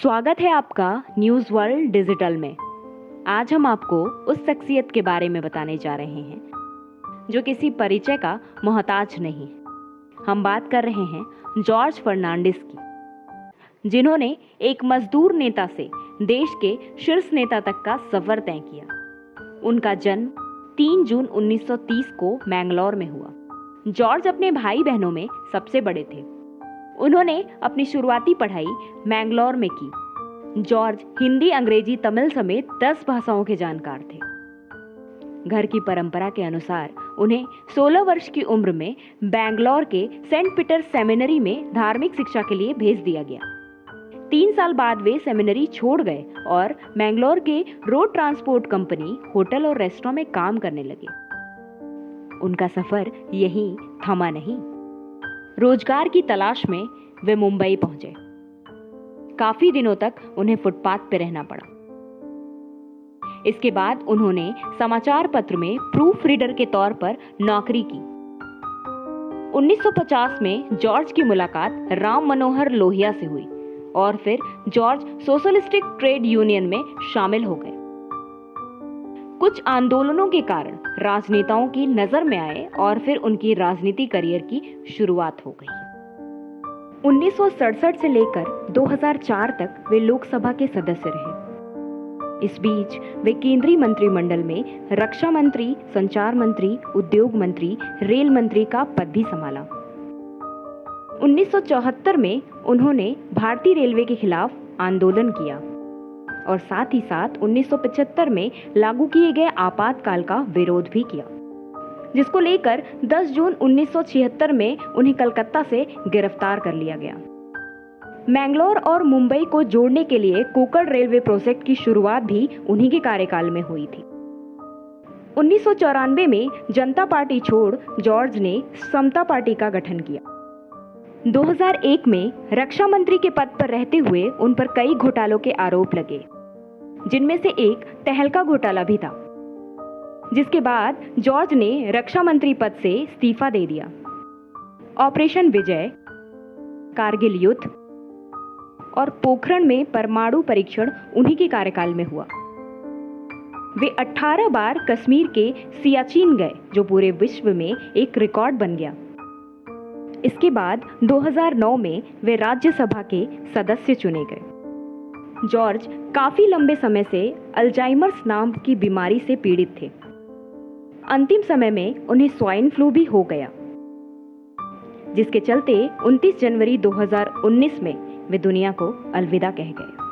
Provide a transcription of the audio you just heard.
स्वागत है आपका न्यूज़ वर्ल्ड डिजिटल में। आज हम आपको उस शख्सियत के बारे में बताने जा रहे हैं जो किसी परिचय का मोहताज नहीं। हम बात कर रहे हैं जॉर्ज फर्नांडिस की, जिन्होंने एक मजदूर नेता से देश के शीर्ष नेता तक का सफर तय किया। उनका जन्म 3 जून 1930 को मैंगलोर में हुआ। जॉर्ज अपने भाई बहनों में सबसे बड़े थे। उन्होंने अपनी शुरुआती पढ़ाई मैंगलोर में की। जॉर्ज हिंदी, अंग्रेजी, तमिल समेत 10 भाषाओं के जानकार थे। घर की परंपरा के अनुसार उन्हें 16 वर्ष की उम्र में बैंगलोर के सेंट पीटर सेमिनरी में धार्मिक शिक्षा के लिए भेज दिया गया। 3 साल बाद वे सेमिनरी छोड़ गए और मैंगलोर के रोड ट्रांसपोर्ट कंपनी, होटल और रेस्टोरेंट में काम करने लगे। उनका सफर यहीं थमा नहीं। रोजगार की तलाश में वे मुंबई पहुंचे। काफी दिनों तक उन्हें फुटपाथ पर रहना पड़ा। इसके बाद उन्होंने समाचार पत्र में प्रूफ रीडर के तौर पर नौकरी की। 1950 में जॉर्ज की मुलाकात राम मनोहर लोहिया से हुई और फिर जॉर्ज सोशलिस्टिक ट्रेड यूनियन में शामिल हो गए। कुछ आंदोलनों के कारण राजनेताओं की नजर में आए और फिर उनकी राजनीति करियर की शुरुआत हो गई। 1967 से लेकर 2004 तक वे लोकसभा के सदस्य रहे। इस बीच वे केंद्रीय मंत्रिमंडल में रक्षा मंत्री, संचार मंत्री, उद्योग मंत्री, रेल मंत्री का पद भी संभाला। 1974 में उन्होंने भारतीय रेलवे के खिलाफ आंदोलन किया और साथ ही साथ 1975 में लागू किए गए आपातकाल का विरोध भी किया, जिसको लेकर 10 जून 1976 में उन्हें कलकत्ता से गिरफ्तार कर लिया गया। मैंगलोर और मुंबई को जोड़ने के लिए कोकण रेलवे प्रोजेक्ट की शुरुआत भी उन्हीं के कार्यकाल में हुई थी। 1994 में जनता पार्टी छोड़ जॉर्ज ने समता पार्टी का गठन किया। 2001 में रक्षा मंत्री के पद पर रहते हुए उन पर कई घोटालों के आरोप लगे, जिनमें से एक तहलका घोटाला भी था, जिसके बाद जॉर्ज ने रक्षा मंत्री पद से इस्तीफा दे दिया। ऑपरेशन विजय, कारगिल युद्ध और पोखरण में परमाणु परीक्षण उन्हीं के कार्यकाल में हुआ। वे 18 बार कश्मीर के सियाचिन गए, जो पूरे विश्व में एक रिकॉर्ड बन गया। इसके बाद 2009 में वे राज्यसभा के सदस्य चुने गए। जॉर्ज काफी लंबे समय से अल्जाइमर्स नाम की बीमारी से पीड़ित थे। अंतिम समय में उन्हें स्वाइन फ्लू भी हो गया, जिसके चलते 29 जनवरी 2019 में वे दुनिया को अलविदा कह गए।